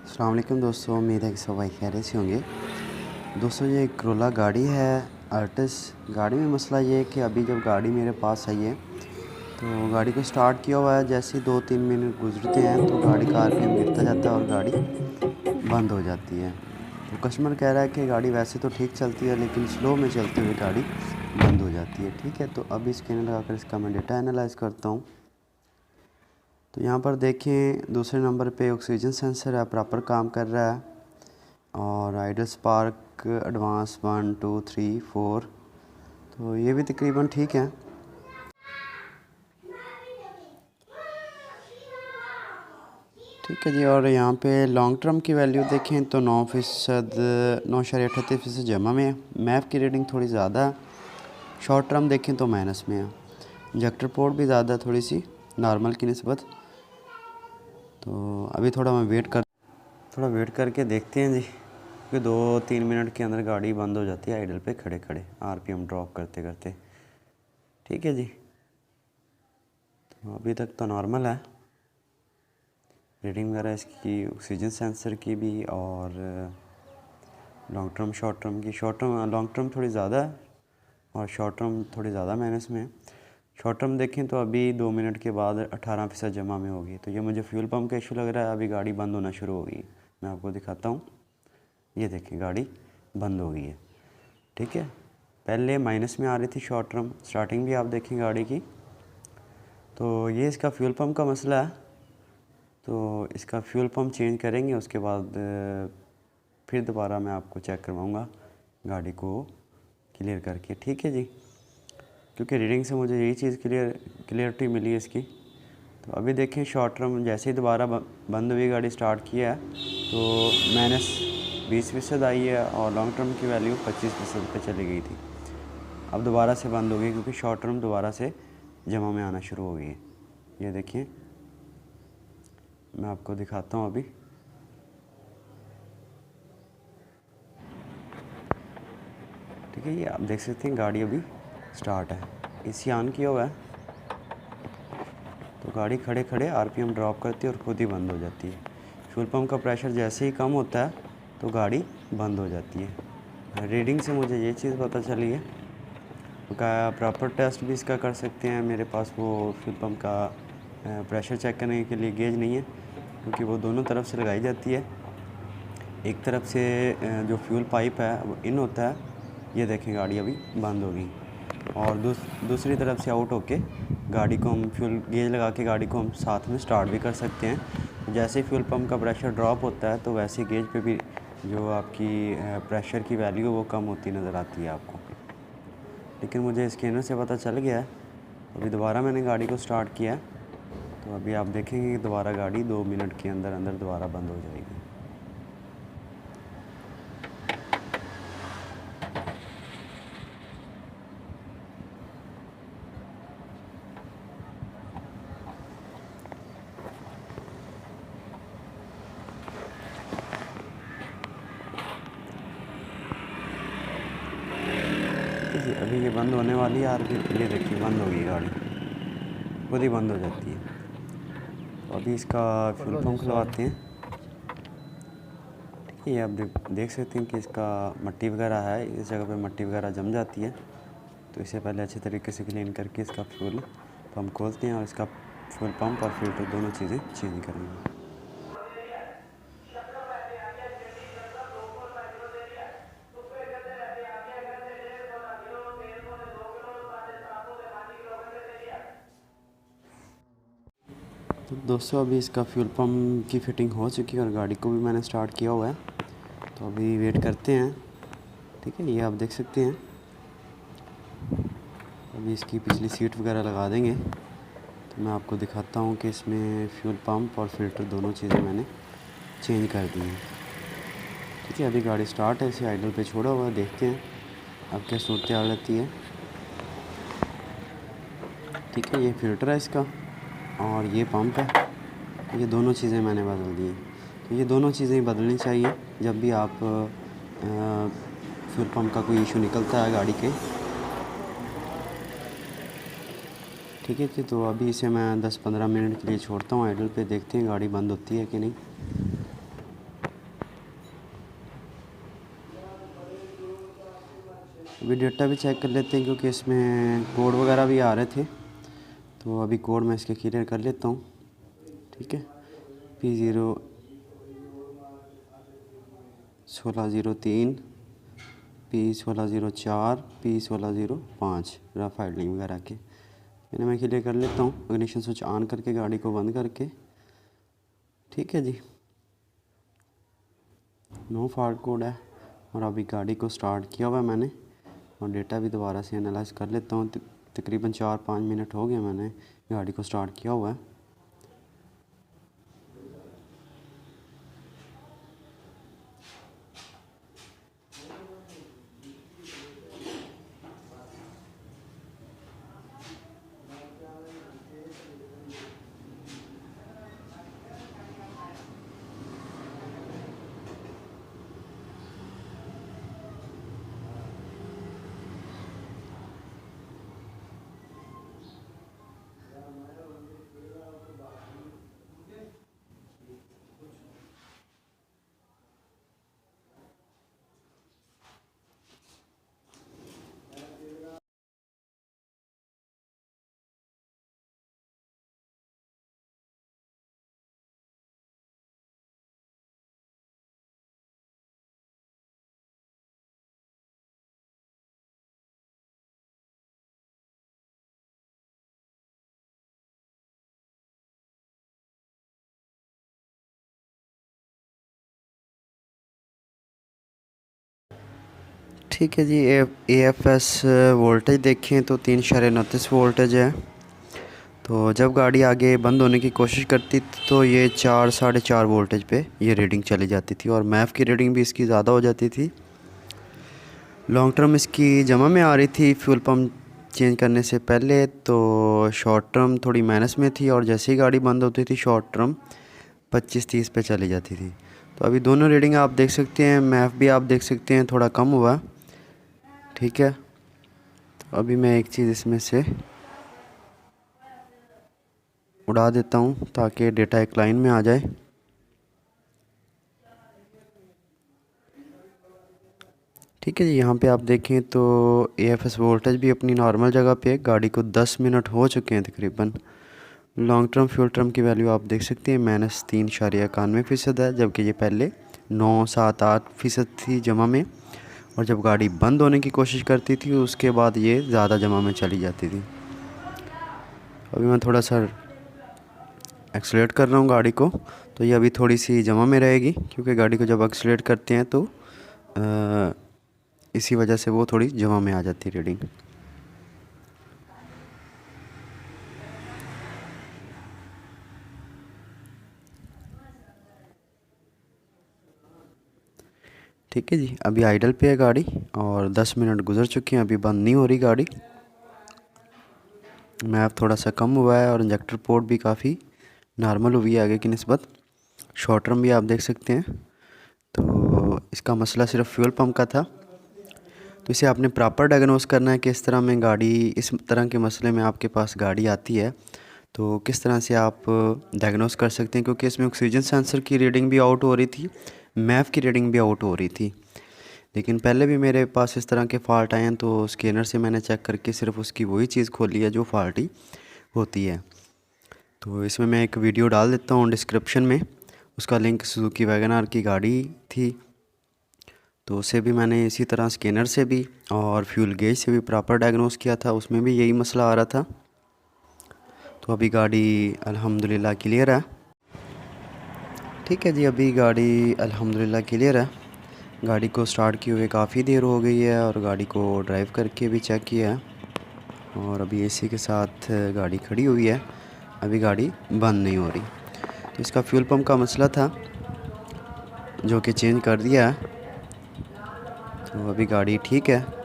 अस्सलाम वालेकुम दोस्तों, उम्मीद है कि सब भाई खैरियत से होंगे। दोस्तों ये क्रोला गाड़ी है आर्टिस। गाड़ी में मसला ये है कि अभी जब गाड़ी मेरे पास आई है तो गाड़ी को स्टार्ट किया हुआ है, जैसे ही 2-3 मिनट गुजरते हैं तो गाड़ी का आरपीएम गिरता जाता है और गाड़ी बंद हो जाती है। तो कस्टमर कह रहा है कि गाड़ी वैसे तो ठीक चलती है लेकिन स्लो में चलते हुए गाड़ी बंद हो जाती है। ठीक है, तो अभी स्कैनर लगाकर इसका मैं डेटा एनालाइज़ करता हूँ। तो यहाँ पर देखें दूसरे नंबर पे ऑक्सीजन सेंसर है, प्रॉपर काम कर रहा है। और आइडल स्पार्क एडवांस 1 2 3 4, तो ये भी तकरीबन ठीक है। ठीक है जी। और यहाँ पे लॉन्ग टर्म की वैल्यू देखें तो 9.38% जमा में है। मैप की रीडिंग थोड़ी ज़्यादा है। शॉर्ट टर्म देखें तो माइनस में है। इंजेक्टर पोर्ट भी ज़्यादा है थोड़ी सी नॉर्मल की निस्बत। तो अभी थोड़ा वेट करके देखते हैं जी, क्योंकि 2-3 मिनट के अंदर गाड़ी बंद हो जाती है आइडल पे खड़े खड़े आरपीएम ड्रॉप करते करते। ठीक है जी, तो अभी तक तो नॉर्मल है रीडिंग वगैरह इसकी, ऑक्सीजन सेंसर की भी और लॉन्ग टर्म शॉर्ट टर्म की। लॉन्ग टर्म थोड़ी ज़्यादा है और शॉर्ट टर्म थोड़ी ज़्यादा माइनस में है। शॉर्ट टर्म देखें तो अभी 2 मिनट के बाद 18% जमा में होगी। तो ये मुझे फ्यूल पम्प का इशू लग रहा है, अभी गाड़ी बंद होना शुरू हो गई। मैं आपको दिखाता हूँ, ये देखें गाड़ी बंद हो गई है। ठीक है, पहले माइनस में आ रही थी शॉर्ट टर्म, स्टार्टिंग भी आप देखें गाड़ी की। तो ये इसका फ्यूल पम्प का मसला है। तो इसका फ्यूल पम्प चेंज करेंगे, उसके बाद फिर दोबारा मैं आपको चेक करवाऊँगा गाड़ी को क्लियर करके। ठीक है जी, क्योंकि रीडिंग से मुझे यही चीज़ क्लियरिटी मिली है इसकी। तो अभी देखें शॉर्ट टर्म जैसे ही दोबारा बंद हुई गाड़ी स्टार्ट किया है तो -20% आई है और लॉन्ग टर्म की वैल्यू 25% पे चली गई थी। अब दोबारा से बंद हो गई क्योंकि शॉर्ट टर्म दोबारा से जमा में आना शुरू हो गई है। ये देखिए, मैं आपको दिखाता हूँ अभी। ठीक है, ये आप देख सकते हैं गाड़ी अभी स्टार्ट है, एसी ऑन किया हुआ है। तो गाड़ी खड़े खड़े आरपीएम ड्रॉप करती है और खुद ही बंद हो जाती है। फ्यूल पम्प का प्रेशर जैसे ही कम होता है तो गाड़ी बंद हो जाती है। रीडिंग से मुझे ये चीज़ पता चली है। का प्रॉपर टेस्ट भी इसका कर सकते हैं। मेरे पास वो फ्यूल पम्प का प्रेशर चेक करने के लिए गेज नहीं है, क्योंकि वो दोनों तरफ से लगाई जाती है। एक तरफ से जो फ्यूल पाइप है वो इन होता है, ये देखें गाड़ी अभी बंद होगी। और दूसरी तरफ से आउट होके गाड़ी को हम फ्यूल गेज लगा के गाड़ी को हम साथ में स्टार्ट भी कर सकते हैं। जैसे ही फ्यूल पम्प का प्रेशर ड्रॉप होता है तो वैसे गेज पे भी जो आपकी प्रेशर की वैल्यू है वो कम होती नज़र आती है आपको। लेकिन मुझे स्कैनर से पता चल गया है। अभी दोबारा मैंने गाड़ी को स्टार्ट किया है, तो अभी आप देखेंगे कि दोबारा गाड़ी 2 मिनट के अंदर अंदर दोबारा बंद हो जाएगी। जी अभी ये बंद होने वाली है यार, ये देखिए बंद हो गई गाड़ी, खुद ही बंद हो जाती है। तो अभी इसका फ्यूल पम्प खुलवाते हैं। ठीक है, ये आप देख सकते हैं कि इसका मट्टी वगैरह है, इस जगह पे मट्टी वगैरह जम जाती है। तो इसे पहले अच्छे तरीके से क्लीन करके इसका फ्यूल पम्प खोलते हैं और इसका फ्यूल पम्प और फिल्टर दोनों चीज़ें चेंज करेंगे। तो दोस्तों अभी इसका फ्यूल पम्प की फ़िटिंग हो चुकी है और गाड़ी को भी मैंने स्टार्ट किया हुआ है। तो अभी वेट करते हैं। ठीक है, ये आप देख सकते हैं। अभी इसकी पिछली सीट वगैरह लगा देंगे। तो मैं आपको दिखाता हूँ कि इसमें फ्यूल पम्प और फिल्टर दोनों चीज़ें मैंने चेंज कर दी हैं। ठीक है, अभी गाड़ी स्टार्ट है, इसे आइडल पे छोड़ा हुआ है, देखते हैं अब क्या सूरत हाल रहती है। ठीक है, ये फ़िल्टर है इसका और ये पंप है। ये दोनों चीज़ें मैंने बदल दी हैं। तो ये दोनों चीज़ें बदलनी चाहिए जब भी आप फ्यूल पम्प का कोई इशू निकलता है गाड़ी के। ठीक है जी, तो अभी इसे मैं 10-15 मिनट के लिए छोड़ता हूँ आइडल पे, देखते हैं गाड़ी बंद होती है कि नहीं। अभी डेटा भी चेक कर लेते हैं क्योंकि इसमें कोड वगैरह भी आ रहे थे, तो अभी कोड मैं इसके क्लियर कर लेता हूँ। ठीक है, P0 1603 P1604 P1605 rough idling वगैरह के इन्हें मैं क्लियर कर लेता हूँ इग्निशन स्विच ऑन करके गाड़ी को बंद करके। ठीक है जी, नो फॉल्ट कोड है और अभी गाड़ी को स्टार्ट किया हुआ है मैंने और डेटा भी दोबारा से एनालाइज कर लेता हूँ। तकरीबन 4-5 मिनट हो गए मैंने गाड़ी को स्टार्ट किया हुआ है। ठीक है जी, AFS वोल्टेज देखें तो 3.29 वोल्टेज है। तो जब गाड़ी आगे बंद होने की कोशिश करती तो ये 4-4.5 वोल्टेज पे ये रीडिंग चली जाती थी और मैफ की रीडिंग भी इसकी ज़्यादा हो जाती थी। लॉन्ग टर्म इसकी जमा में आ रही थी फ्यूल पम्प चेंज करने से पहले, तो शॉर्ट टर्म थोड़ी माइनस में थी और जैसे ही गाड़ी बंद होती थी शॉर्ट टर्म 25-30 पे चली जाती थी। तो अभी दोनों रीडिंग आप देख सकते हैं, मैफ भी आप देख सकते हैं थोड़ा कम हुआ। ठीक है, तो अभी मैं एक चीज़ इसमें से उड़ा देता हूँ ताकि डेटा एक लाइन में आ जाए। ठीक है जी, यहाँ पे आप देखें तो AFS वोल्टेज भी अपनी नॉर्मल जगह पे है। गाड़ी को 10 मिनट हो चुके हैं तकरीबन। लॉन्ग टर्म फ्यूल टर्म की वैल्यू आप देख सकते हैं -3.91% है, जबकि ये पहले 9-7-8% थी जमा में और जब गाड़ी बंद होने की कोशिश करती थी उसके बाद ये ज़्यादा जमा में चली जाती थी। अभी मैं थोड़ा सा एक्सलेट कर रहा हूँ गाड़ी को, तो ये अभी थोड़ी सी जमा में रहेगी क्योंकि गाड़ी को जब एक्सलेट करते हैं तो इसी वजह से वो थोड़ी जमा में आ जाती है रीडिंग। ठीक है जी, अभी आइडल पे है गाड़ी और 10 मिनट गुजर चुके हैं, अभी बंद नहीं हो रही गाड़ी। मैप थोड़ा सा कम हुआ है और इंजेक्टर पोर्ट भी काफ़ी नॉर्मल हुई है आगे की निस्बत। शॉर्ट टर्म भी आप देख सकते हैं। तो इसका मसला सिर्फ फ्यूल पंप का था, तो इसे आपने प्रॉपर डायग्नोस करना है कि इस तरह में गाड़ी, इस तरह के मसले में आपके पास गाड़ी आती है तो किस तरह से आप डायग्नोस कर सकते हैं। क्योंकि इसमें ऑक्सीजन सेंसर की रीडिंग भी आउट हो रही थी, मैफ की रीडिंग भी आउट हो रही थी। लेकिन पहले भी मेरे पास इस तरह के फ़ाल्ट आए हैं तो स्कैनर से मैंने चेक करके सिर्फ उसकी वही चीज़ खोली है जो फॉल्टी होती है। तो इसमें मैं एक वीडियो डाल देता हूँ डिस्क्रिप्शन में, उसका लिंक सुजुकी वैगन आर की गाड़ी थी, तो उसे भी मैंने इसी तरह स्कैनर से भी और फ्यूल गेज से भी प्रॉपर डायग्नोस किया था, उसमें भी यही मसला आ रहा था। तो अभी गाड़ी अल्हम्दुलिल्लाह क्लियर है। ठीक है जी, अभी गाड़ी अल्हम्दुलिल्लाह क्लियर है। गाड़ी को स्टार्ट किए हुए काफ़ी देर हो गई है और गाड़ी को ड्राइव करके भी चेक किया है और अभी AC के साथ गाड़ी खड़ी हुई है, अभी गाड़ी बंद नहीं हो रही। तो इसका फ्यूल पंप का मसला था जो कि चेंज कर दिया है, तो अभी गाड़ी ठीक है।